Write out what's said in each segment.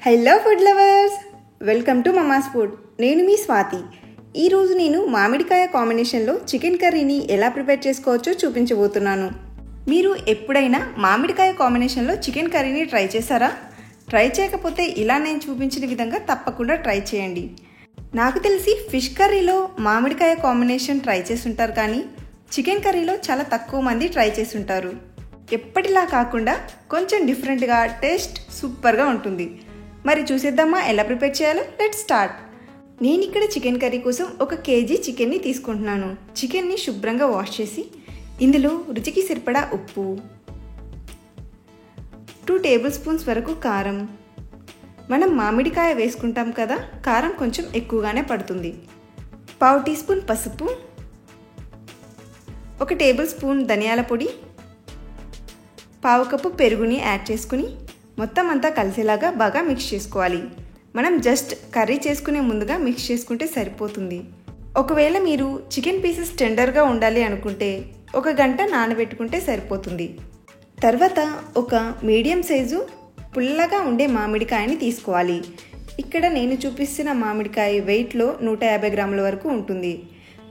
Hello food lovers, welcome to Mama's food. నేను మీ స్వాతి. ఈరోజు నేను మామిడికాయ కాంబినేషన్లో చికెన్ కర్రీని ఎలా ప్రిపేర్ చేసుకోవచ్చో చూపించబోతున్నాను. మీరు ఎప్పుడైనా మామిడికాయ కాంబినేషన్లో చికెన్ కర్రీని ట్రై చేశారా? ట్రై చేయకపోతే ఇలా నేను చూపించిన విధంగా తప్పకుండా ట్రై చేయండి. నాకు తెలిసి ఫిష్ కర్రీలో మామిడికాయ కాంబినేషన్ ట్రై చేస్తుంటారు, కానీ చికెన్ కర్రీలో చాలా తక్కువ మంది ట్రై చేస్తుంటారు. ఎప్పటిలా కాకుండా కొంచెం డిఫరెంట్గా టేస్ట్ సూపర్గా ఉంటుంది. మరి చూసేద్దామా ఎలా ప్రిపేర్ చేయాలో? Let's start. నేను ఇక్కడ చికెన్ కర్రీ కోసం 1 కేజీ చికెన్ని తీసుకుంటున్నాను. చికెన్ని శుభ్రంగా వాష్ చేసి ఇందులో రుచికి సరిపడా ఉప్పు, 2 టేబుల్ స్పూన్స్ వరకు కారం, మనం మామిడికాయ వేసుకుంటాం కదా, కారం కొంచెం ఎక్కువగానే పడుతుంది, 1/2 టీ స్పూన్ పసుపు, 1 టేబుల్ స్పూన్ ధనియాల పొడి, 1/2 కప్పు పెరుగుని యాడ్ చేసుకుని మొత్తం అంతా కలిసేలాగా బాగా మిక్స్ చేసుకోవాలి. మనం జస్ట్ కర్రీ చేసుకునే ముందుగా మిక్స్ చేసుకుంటే సరిపోతుంది. ఒకవేళ మీరు చికెన్ పీసెస్ టెండర్గా ఉండాలి అనుకుంటే 1 గంట నానబెట్టుకుంటే సరిపోతుంది. తర్వాత ఒక మీడియం సైజు పుల్లగా ఉండే మామిడికాయని తీసుకోవాలి. ఇక్కడ నేను చూపిస్తున్న మామిడికాయ వెయిట్లో 150 గ్రాముల వరకు ఉంటుంది.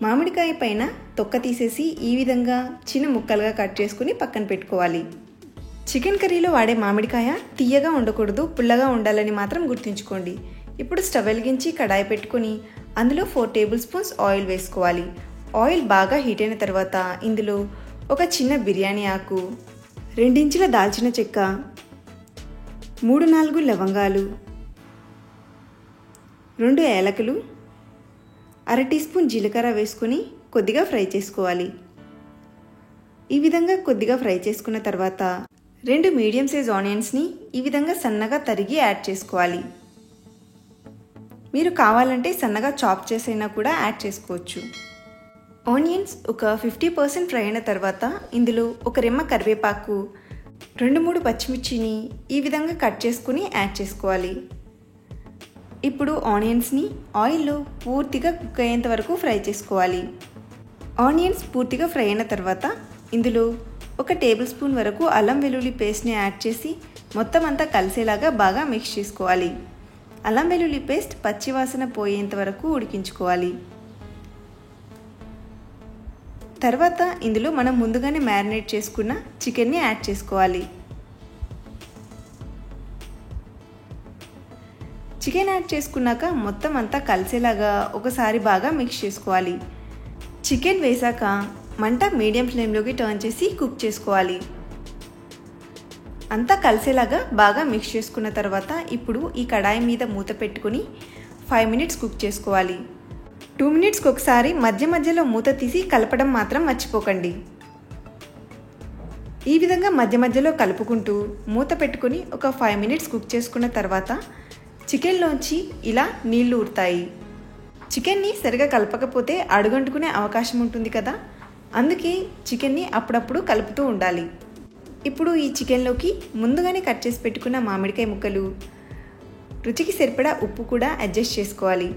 మామిడికాయ పైన తొక్క తీసేసి ఈ విధంగా చిన్న ముక్కలుగా కట్ చేసుకుని పక్కన పెట్టుకోవాలి. చికెన్ కర్రీలో వాడే మామిడికాయ తీయగా ఉండకూడదు, పుల్లగా ఉండాలని మాత్రం గుర్తుంచుకోండి. ఇప్పుడు స్టవ్ వెలిగించి కడాయి పెట్టుకుని అందులో 4 టేబుల్ స్పూన్స్ ఆయిల్ వేసుకోవాలి. ఆయిల్ బాగా హీట్ అయిన తర్వాత ఇందులో ఒక చిన్న బిర్యానీ ఆకు, 2 ఇంచుల దాల్చిన చెక్క, 3-4 లవంగాలు, 2 ఏలకులు, 1/2 టీ స్పూన్ జీలకర్ర వేసుకొని కొద్దిగా ఫ్రై చేసుకోవాలి. ఈ విధంగా కొద్దిగా ఫ్రై చేసుకున్న తర్వాత 2 మీడియం సైజ్ ఆనియన్స్ని ఈ విధంగా సన్నగా తరిగి యాడ్ చేసుకోవాలి. మీరు కావాలంటే సన్నగా చాప్ చేసైనా కూడా యాడ్ చేసుకోవచ్చు. ఆనియన్స్ ఒక 50% ఫ్రై అయిన తర్వాత ఇందులో 1 రెమ్మ కరివేపాకు, 2-3 పచ్చిమిర్చిని ఈ విధంగా కట్ చేసుకుని యాడ్ చేసుకోవాలి. ఇప్పుడు ఆనియన్స్ని ఆయిల్లో పూర్తిగా కుక్ అయ్యేంత వరకు ఫ్రై చేసుకోవాలి. ఆనియన్స్ పూర్తిగా ఫ్రై అయిన తర్వాత ఇందులో 1 టేబుల్ స్పూన్ వరకు అల్లం వెల్లుల్లి పేస్ట్ని యాడ్ చేసి మొత్తం అంతా కలిసేలాగా బాగా మిక్స్ చేసుకోవాలి. అల్లం వెల్లుల్లి పేస్ట్ పచ్చివాసన పోయేంత వరకు ఉడికించుకోవాలి. తర్వాత ఇందులో మనం ముందుగానే మ్యారినేట్ చేసుకున్న చికెన్ని యాడ్ చేసుకోవాలి. చికెన్ యాడ్ చేసుకున్నాక మొత్తం అంతా కలిసేలాగా ఒకసారి బాగా మిక్స్ చేసుకోవాలి. చికెన్ వేసాక మంట మీడియం ఫ్లేమ్లోకి టర్న్ చేసి కుక్ చేసుకోవాలి. అంతా కలిసేలాగా బాగా మిక్స్ చేసుకున్న తర్వాత ఇప్పుడు ఈ కడాయి మీద మూత పెట్టుకుని 5 మినిట్స్ కుక్ చేసుకోవాలి. 2 మినిట్స్కి ఒకసారి మధ్య మధ్యలో మూత తీసి కలపడం మాత్రం మర్చిపోకండి. ఈ విధంగా మధ్య మధ్యలో కలుపుకుంటూ మూత పెట్టుకుని ఒక 5 మినిట్స్ కుక్ చేసుకున్న తర్వాత చికెన్లోంచి ఇలా నీళ్లు ఊరుతాయి. చికెన్ని సరిగా కలపకపోతే అడుగంటుకునే అవకాశం ఉంటుంది కదా, అందుకే చికెన్ని అప్పుడప్పుడు కలుపుతూ ఉండాలి. ఇప్పుడు ఈ చికెన్లోకి ముందుగానే కట్ చేసి పెట్టుకున్న మామిడికాయ ముక్కలు, రుచికి సరిపడా ఉప్పు కూడా అడ్జస్ట్ చేసుకోవాలి.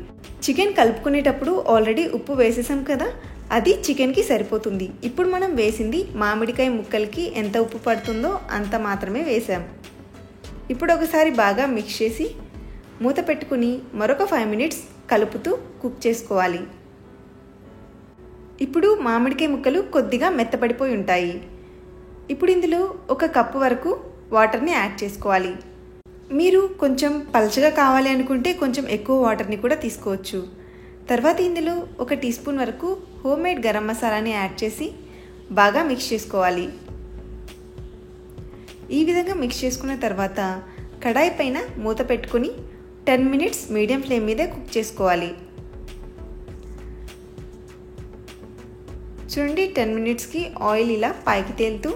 చికెన్ కలుపుకునేటప్పుడు ఆల్రెడీ ఉప్పు వేసేసాం కదా, అది చికెన్కి సరిపోతుంది. ఇప్పుడు మనం వేసింది మామిడికాయ ముక్కలకి ఎంత ఉప్పు పడుతుందో అంత మాత్రమే వేసాం. ఇప్పుడు ఒకసారి బాగా మిక్స్ చేసి మూత పెట్టుకుని మరొక 5 మినిట్స్ కలుపుతూ కుక్ చేసుకోవాలి. ఇప్పుడు మామిడికాయ ముక్కలు కొద్దిగా మెత్తపడిపోయి ఉంటాయి. ఇప్పుడు ఇందులో 1 కప్పు వరకు వాటర్ని యాడ్ చేసుకోవాలి. మీరు కొంచెం పలచగా కావాలి అనుకుంటే కొంచెం ఎక్కువ వాటర్ని కూడా తీసుకోవచ్చు. తర్వాత ఇందులో 1 టీ స్పూన్ వరకు హోమ్మేడ్ గరం మసాలాని యాడ్ చేసి బాగా మిక్స్ చేసుకోవాలి. ఈ విధంగా మిక్స్ చేసుకున్న తర్వాత కడాయి పైన మూత పెట్టుకొని 10 మినిట్స్ మీడియం ఫ్లేమ్ మీదే కుక్ చేసుకోవాలి. చూడండి, 10 మినిట్స్కి ఆయిల్ ఇలా పైకి తేలుతూ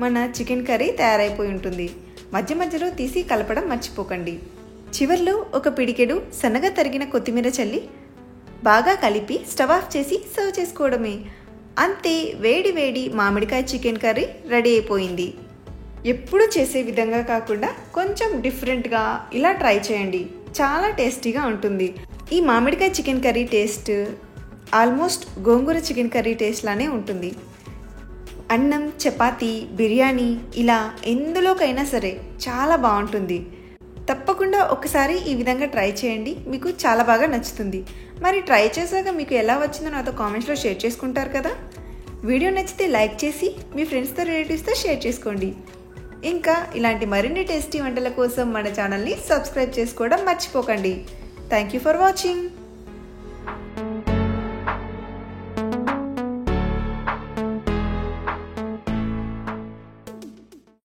మన చికెన్ కర్రీ తయారైపోయి ఉంటుంది. మధ్య మధ్యలో తీసి కలపడం మర్చిపోకండి. చివర్లో 1 పిడికెడు సన్నగా తరిగిన కొత్తిమీర చల్లి బాగా కలిపి స్టవ్ ఆఫ్ చేసి సర్వ్ చేసుకోవడమే. అంతే, వేడి వేడి మామిడికాయ చికెన్ కర్రీ రెడీ అయిపోయింది. ఎప్పుడు చేసే విధంగా కాకుండా కొంచెం డిఫరెంట్గా ఇలా ట్రై చేయండి, చాలా టేస్టీగా ఉంటుంది. ఈ మామిడికాయ చికెన్ కర్రీ టేస్ట్ ఆల్మోస్ట్ గోంగూర చికెన్ కర్రీ టేస్ట్ లానే ఉంటుంది. అన్నం, చపాతీ, బిర్యానీ ఇలా ఎందులోకైనా సరే చాలా బాగుంటుంది. తప్పకుండా ఒకసారి ఈ విధంగా ట్రై చేయండి, మీకు చాలా బాగా నచ్చుతుంది. మరి ట్రై చేశాక మీకు ఎలా వచ్చిందో నాతో కామెంట్స్లో షేర్ చేసుకుంటారు కదా. వీడియో నచ్చితే లైక్ చేసి మీ ఫ్రెండ్స్తో రిలేటివ్స్తో షేర్ చేసుకోండి. ఇంకా ఇలాంటి మరిన్ని టేస్టీ వంటల కోసం మన ఛానల్ని సబ్స్క్రైబ్ చేసుకోవడం మర్చిపోకండి. Thank you for watching.